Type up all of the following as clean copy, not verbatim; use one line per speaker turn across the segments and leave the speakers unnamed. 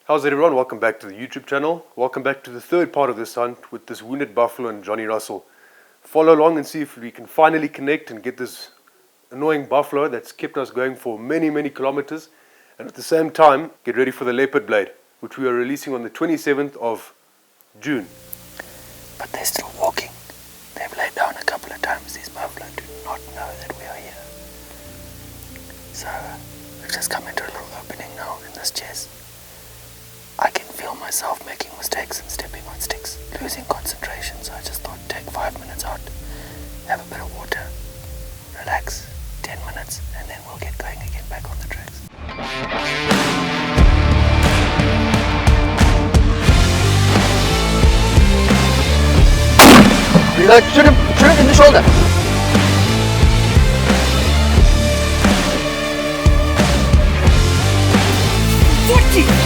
How's everyone? Welcome back to the YouTube channel. Welcome back to the third part of this hunt with this wounded buffalo and Johnny Russell. Follow along and see if we can finally connect and get this annoying buffalo that's kept us going for many kilometers, and at the same time get ready for the leopard blade, which we are releasing on the 27th of June.
But they're still walking. They've laid down a couple of times. These buffalo do not know that we are here. So we've just come into a little opening now in this chest. I can feel myself making mistakes and stepping on sticks, losing concentration, so I just thought take 5 minutes out, have a bit of water, relax, 10 minutes, and then we'll get going again back on the tracks. Reload, shoot him in the shoulder! 40!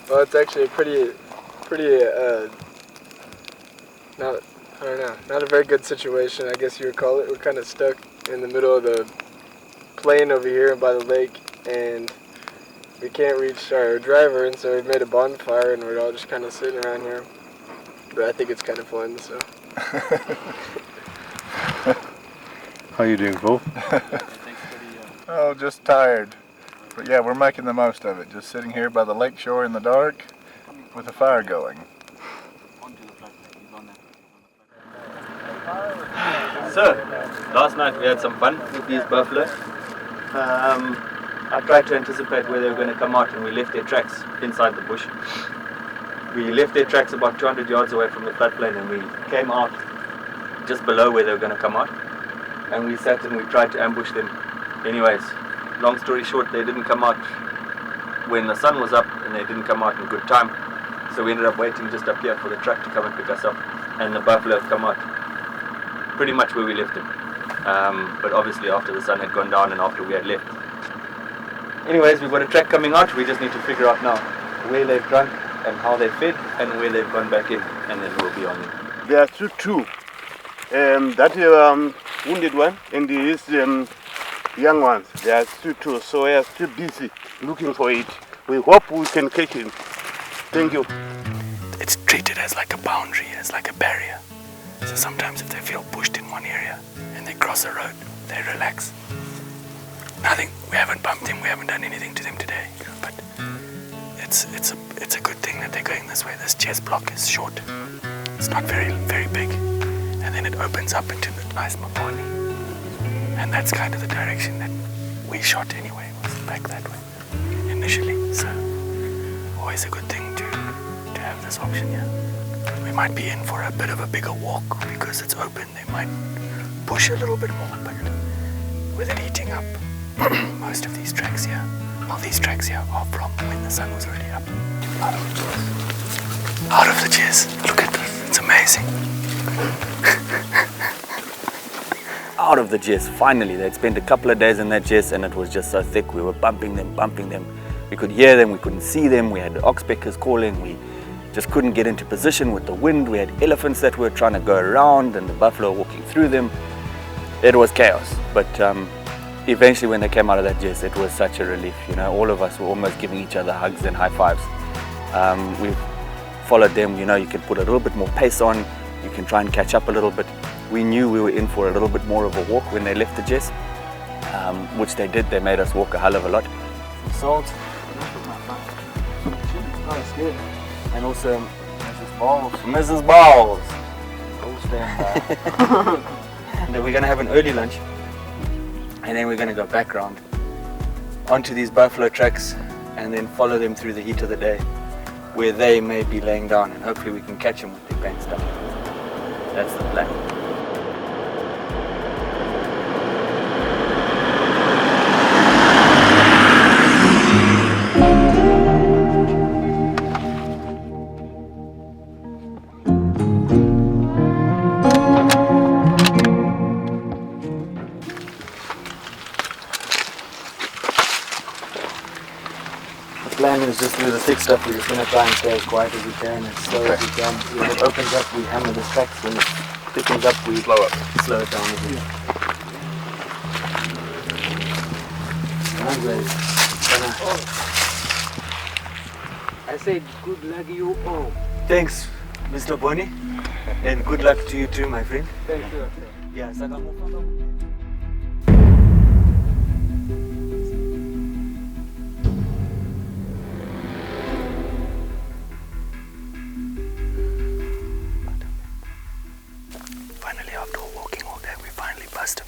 Well, it's actually not a very good situation, I guess you would call it. We're kind of stuck in the middle of the plain over here by the lake, and we can't reach our driver, and so we've made a bonfire, and we're all just kind of sitting around here. But I think it's kind of fun, so.
How you doing, Paul?
Oh, just tired. But yeah, we're making the most of it. Just sitting here by the lake shore in the dark with a fire going.
So, last night we had some fun with these buffalo. I tried to anticipate where they were going to come out, and we left their tracks inside the bush. We left their tracks about 200 yards away from the floodplain, and we came out just below where they were going to come out. And we sat and we tried to ambush them. Anyways, long story short, they didn't come out when the sun was up, and they didn't come out in good time. So we ended up waiting just up here for the truck to come and pick us up, and the buffalo have come out pretty much where we left them. But obviously after the sun had gone down and after we had left. Anyways, we've got a track coming out. We just need to figure out now where they've drunk and how they fed and where they've gone back in, and then we'll be on them.
There are two. That wounded one and these young ones. They are two, so we are still busy looking for it. We hope we can catch him. Thank you.
It's treated as like a boundary, as like a barrier. So sometimes if they feel pushed in one area and they cross a road, they relax. Nothing, we haven't bumped them, we haven't done anything to them today, but it's a good thing that they're going this way. This chest block is short. It's not very big. And then it opens up into the nice Mapani. And that's kind of the direction that we shot anyway, was back that way initially. So always a good thing to have this option here. We might be in for a bit of a bigger walk because it's open. They might push a little bit more, but with it heating up, most of these tracks here, these tracks here are from when the sun was already up. Out of the chest. Look at this. It's amazing.
Out of the chest, finally. They'd spent a couple of days in that chest and it was just so thick. We were bumping them. We could hear them, we couldn't see them. We had oxpeckers calling. We just couldn't get into position with the wind. We had elephants that were trying to go around and the buffalo walking through them. It was chaos, but eventually when they came out of that chest, it was such a relief. You know, all of us were almost giving each other hugs and high fives. We followed them. You know, you can put a little bit more pace on, you can try and catch up a little bit. We knew we were in for a little bit more of a walk when they left the chest, which they did. They made us walk a hell of a lot. Some salt. Nice, good. And also Mrs. Balls. Oh, stand by. And then we're going to have an early lunch, and then we're going to go back round onto these buffalo tracks and then follow them through the heat of the day where they may be laying down, and hopefully we can catch them with their pants down. That's the plan.
is just through the thick stuff, we're just going to try and stay as quiet as we can, as slow as we can. When it opens up, we hammer the tracks. When it thickens up, we slow it down a bit.
I said good luck you all.
Thanks, Mr. Bonnie, and good luck to you too, my friend.
Thank you.
Yeah, finally, after walking all day, we finally bust him.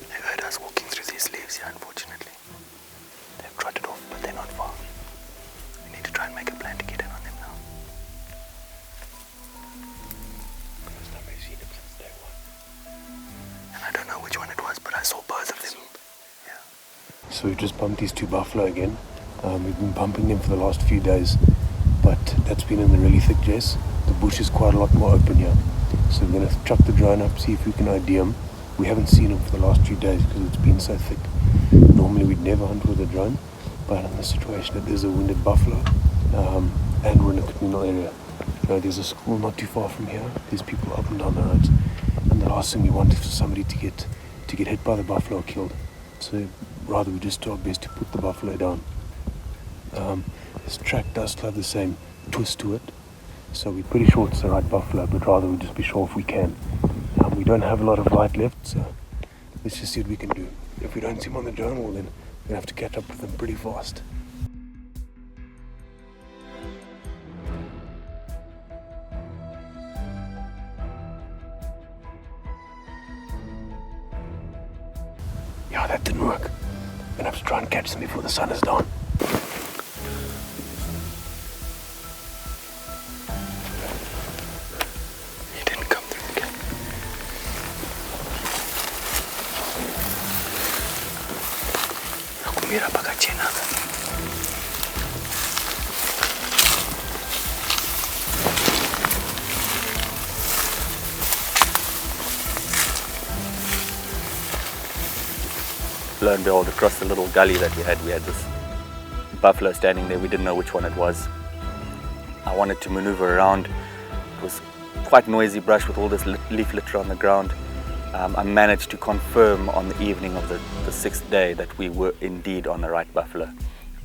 They heard us walking through these leaves here, unfortunately. They've trotted off, but they're not far. We need to try and make a plan to get in on them now. Because nobody's seen him since day one. And I don't know which one it was, but I saw both of them. Yeah.
So we've just bumped these two buffalo again. We've been bumping them for the last few days, but that's been in the really thick jess. The bush is quite a lot more open here. So we're going to chuck the drone up, see if we can ID them. We haven't seen them for the last 2 days because it's been so thick. Normally we'd never hunt with a drone, but in this situation it is a wounded buffalo, and we're in a communal area. There's a school not too far from here. There's people up and down the roads, and the last thing we want is for somebody to get hit by the buffalo or killed. So rather we just do our best to put the buffalo down. This track does have the same twist to it, so we're pretty sure it's the right buffalo, but rather we just be sure if we can. We don't have a lot of light left, so let's just see what we can do. If we don't see him on the drone, well then we're gonna have to catch up with him pretty fast. Yeah, that didn't work. We're gonna have to try and catch them before the sun is down.
He didn't come through again. Nakumira pakachena. Lo and behold, across the little gully that we had this buffalo standing there. We didn't know which one it was. I wanted to maneuver around. It was quite noisy brush with all this leaf litter on the ground. I managed to confirm on the evening of the 6th day that we were indeed on the right buffalo.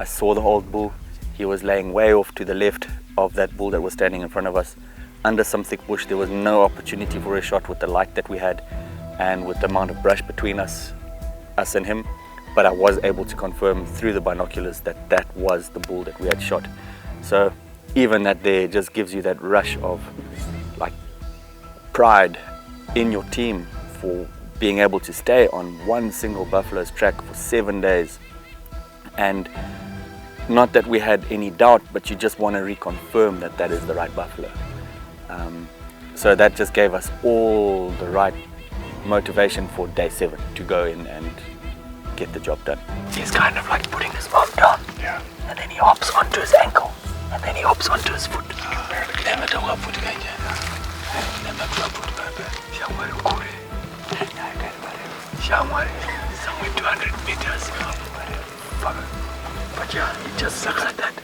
I saw the old bull. He was laying way off to the left of that bull that was standing in front of us. Under some thick bush, there was no opportunity for a shot with the light that we had and with the amount of brush between us and him, but I was able to confirm through the binoculars that that was the bull that we had shot. So even that there just gives you that rush of like pride in your team for being able to stay on one single buffalo's track for 7 days. And not that we had any doubt, but you just want to reconfirm that that is the right buffalo. So that just gave us all the right motivation for day 7 to go in and get the job done. He's kind of like putting his arm down,
Yeah.
and then he hops onto his ankle, and then he hops onto his foot. Somewhere 200 meters. But yeah, he just sucks like that,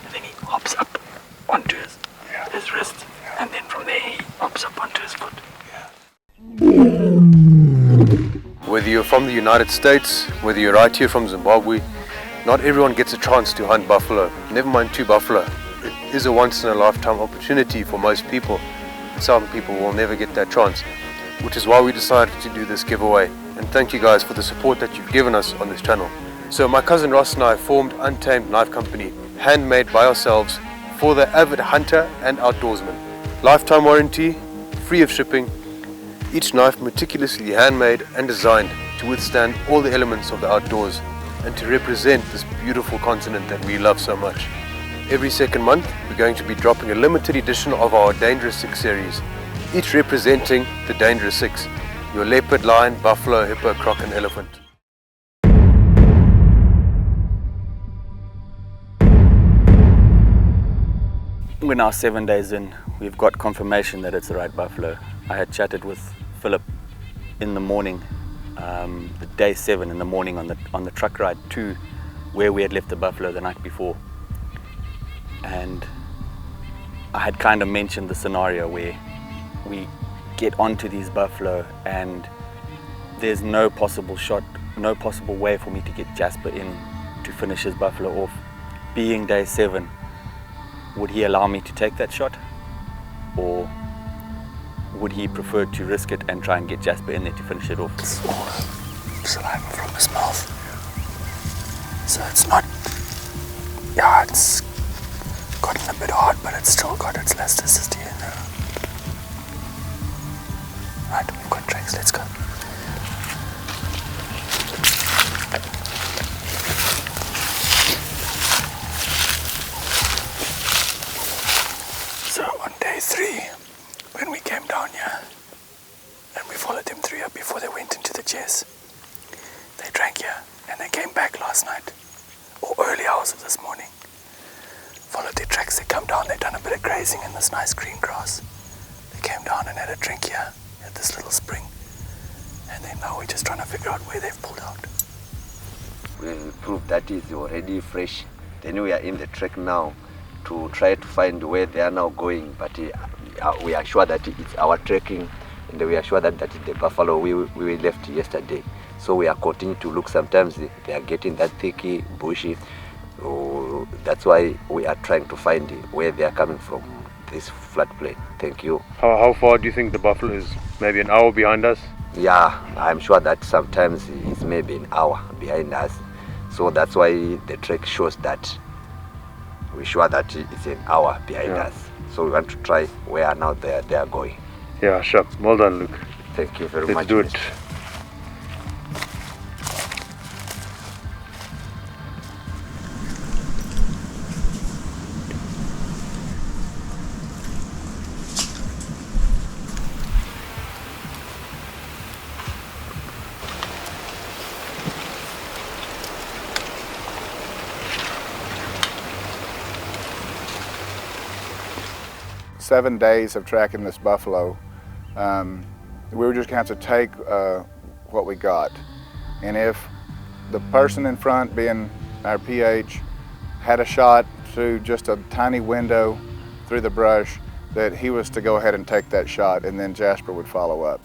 and then he hops up onto his wrist, and then from there he hops up onto his foot.
Whether you're from the United States, whether you're right here from Zimbabwe, not everyone gets a chance to hunt buffalo, never mind 2 buffalo. It is a once in a lifetime opportunity for most people. Some people will never get that chance, which is why we decided to do this giveaway. And thank you guys for the support that you've given us on this channel. So my cousin Ross and I formed Untamed Knife Company, handmade by ourselves for the avid hunter and outdoorsman. Lifetime warranty, free of shipping, each knife meticulously handmade and designed to withstand all the elements of the outdoors and to represent this beautiful continent that we love so much. Every second month, we're going to be dropping a limited edition of our Dangerous 6 series, each representing the Dangerous 6, your leopard, lion, buffalo, hippo, croc and elephant.
We're now 7 days in. We've got confirmation that it's the right buffalo. I had chatted with Philip in the morning, the day 7 in the morning on the truck ride to where we had left the buffalo the night before, and I had kind of mentioned the scenario where we get onto these buffalo and there's no possible shot, no possible way for me to get Jasper in to finish his buffalo off. Being day 7, would he allow me to take that shot, or would he prefer to risk it and try and get Jasper in there to finish it off?
It's all saliva from his mouth. So it's not, yeah, it's gotten a bit hard, but it's still got its elasticity in there. Right, we've got tracks, let's go. So on day 3, when we came down here, and we followed them through here before they went into the chest, they drank here, and they came back last night, or early hours of this morning. Followed their tracks, they come down, they've done a bit of grazing in this nice green grass. They came down and had a drink here at this little spring. And then now we're just trying to figure out where they've pulled out.
We'll prove that it's already fresh. Then we are in the track now to try to find where they are now going. But we are sure that it's our trekking, and we are sure that that is the buffalo we left yesterday. So we are continuing to look. Sometimes they are getting that thicky, bushy. That's why we are trying to find where they are coming from, this flat plain. Thank you.
How far do you think the buffalo is? Maybe an hour behind us?
Yeah, I'm sure that sometimes it's maybe an hour behind us. So that's why the trek shows that we're sure that it's an hour behind us. So we want to try where now they are going.
Yeah, sure. Well done, Luke.
Thank you very
Let's
much.
do it.
Seven days of tracking this buffalo. We were just going to have to take what we got. And if the person in front, being our PH, had a shot through just a tiny window through the brush, that he was to go ahead and take that shot, and then Jasper would follow up.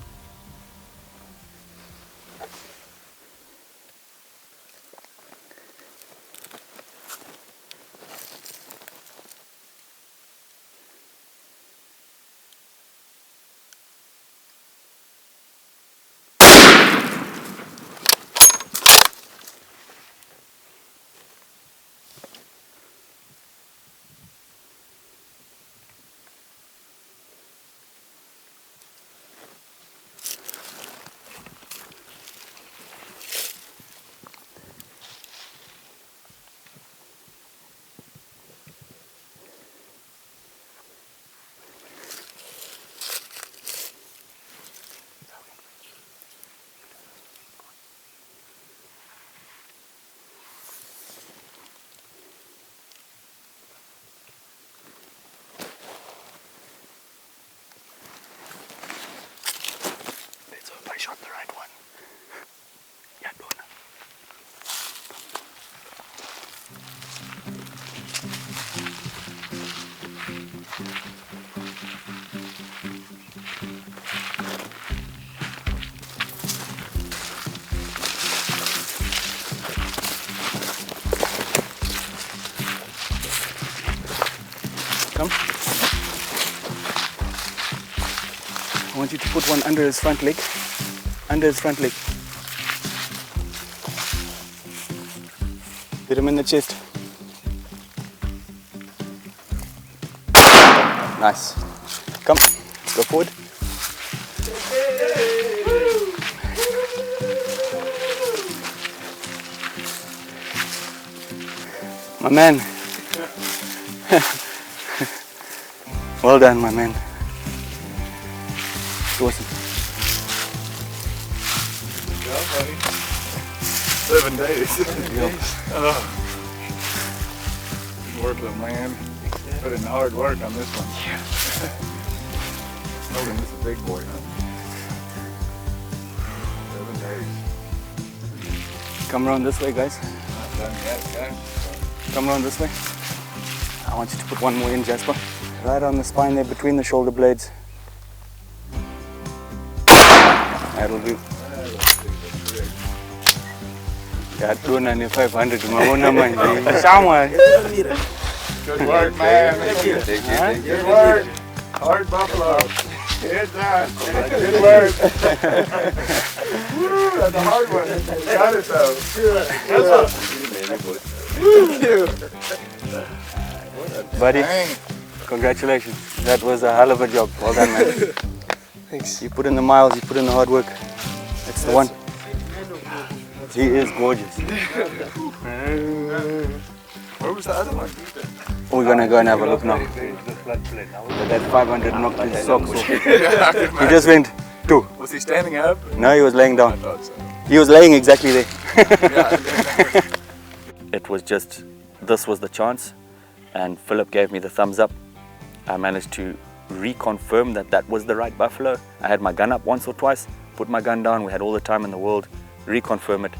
I shot the right one. Yeah, Donna. Come. I want you to put one under his front leg. Under his front leg. Hit him in the chest. Nice. Come, go forward. My man. Well done, my man. Awesome.
7 days. Oh. Good work, little man. Put in hard work on this one. Yeah. Hogan, this is a big boy, huh? 7 days.
Come around this way, guys.
Not done yet, guys.
Come around this way.
I want you to put one more in, Jasper. Right on the spine there, between the shoulder blades. That'll do. Yeah, 500. Someone.
Good work, man. Good work. Hard buffalo. Good done. Good work. Woo, that's a hard one. Got it though. Thank you.
Buddy, congratulations. That was a hell of a job. Well done, man.
Thanks.
You put in the miles, you put in the hard work. That's the one. He is gorgeous.
Where was the other one?
We're gonna go and have a look now. But that 500 knocked his socks off. He just went, 2.
Was he standing up?
No, he was laying down.
I thought so.
He was laying exactly there. It was just, this was the chance, and Philip gave me the thumbs up. I managed to reconfirm that that was the right buffalo. I had my gun up once or twice, put my gun down, we had all the time in the world, reconfirm it,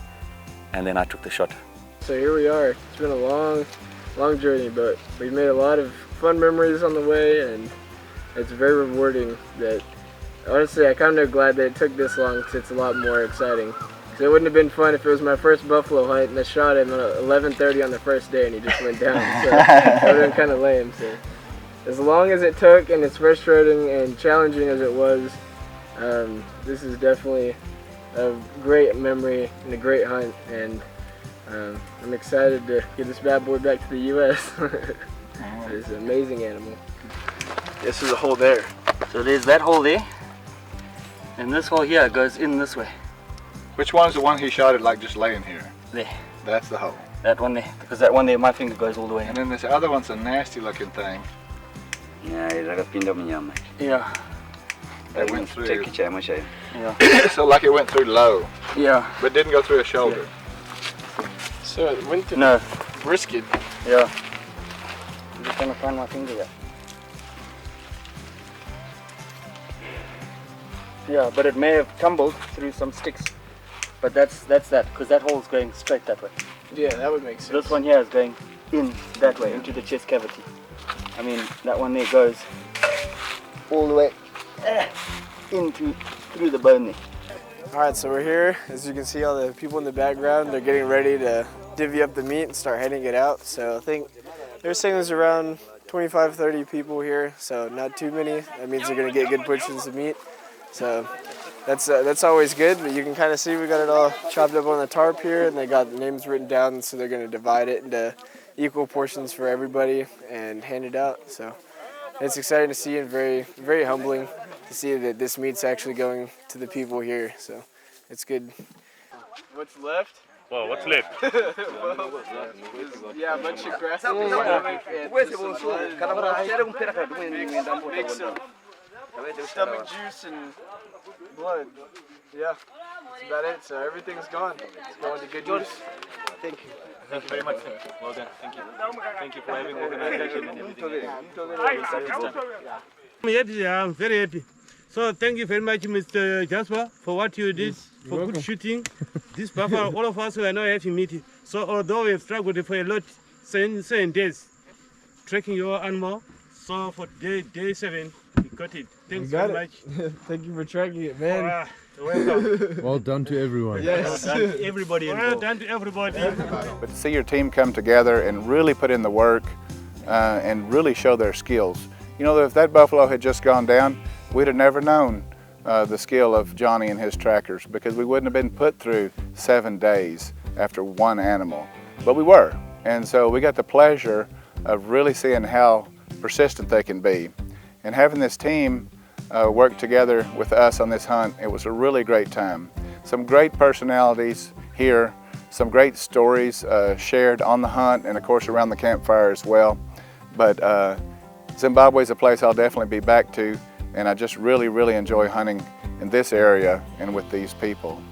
and then I took the shot.
So here we are. It's been a long journey, but we've made a lot of fun memories on the way, and it's very rewarding. That honestly, I kind of glad that it took this long, because it's a lot more exciting. Because it wouldn't have been fun if it was my first buffalo hunt and I shot him at 11:30 on the first day and he just went down. So that would have been kind of lame. So as long as it took, and as frustrating and challenging as it was, this is definitely a great memory and a great hunt, and I'm excited to get this bad boy back to the U.S. It's an amazing animal.
This is a hole there.
So there's that hole there, and this hole here goes in this way.
Which one's the one he shot at, like just laying here?
There.
That's the hole.
That one there, because that one there, my finger goes all the way in.
And then this other one's a nasty looking thing.
Yeah,
Yeah.
That went through.
Yeah.
So like it went through low,
Yeah.
but didn't go through a shoulder.
So it went to
No.
brisket.
Yeah. I'm just gonna find my finger there. Yeah, but it may have tumbled through some sticks. But that's that, because that hole's going straight that way.
Yeah, that would make sense.
This one here is going in that way, into the chest cavity. I mean, that one there goes all the way through the bone there.
Alright, so we're here. As you can see, all the people in the background, they're getting ready to divvy up the meat and start heading it out. So I think they're saying there's around 25-30 people here, so not too many. That means they're going to get good portions of meat. So that's always good, but you can kind of see we got it all chopped up on the tarp here, and they got the names written down, so they're going to divide it into equal portions for everybody and hand it out. So it's exciting to see, and very, very humbling to see that this meat's actually going to the people here. So it's good. What's left?
Well, what's left?
Yeah, a bunch of grass. Mix of stomach juice and blood. Yeah, that's about it. So everything's gone. It's going to good use. Thank you.
Thank you very much. Well done. Thank you. Thank you for having organization and everything.
I'm very happy. So thank you very much, Mr. Jasper, for what you did, for good shooting. This buffalo, all of us were not having meat. So although we have struggled for a lot, 7 days, tracking your animal, so for day 7, we got it. Thanks very much.
Thank you for tracking it, man.
Welcome.
Well done to everyone.
Yes.
Well done to everybody involved. Well done to everybody.
But to see your team come together and really put in the work and really show their skills. You know, if that buffalo had just gone down, we'd have never known the skill of Johnny and his trackers, because we wouldn't have been put through 7 days after one animal. But we were, and so we got the pleasure of really seeing how persistent they can be. And having this team work together with us on this hunt, it was a really great time. Some great personalities here, some great stories shared on the hunt, and of course around the campfire as well. But Zimbabwe is a place I'll definitely be back to, and I just really, really enjoy hunting in this area and with these people.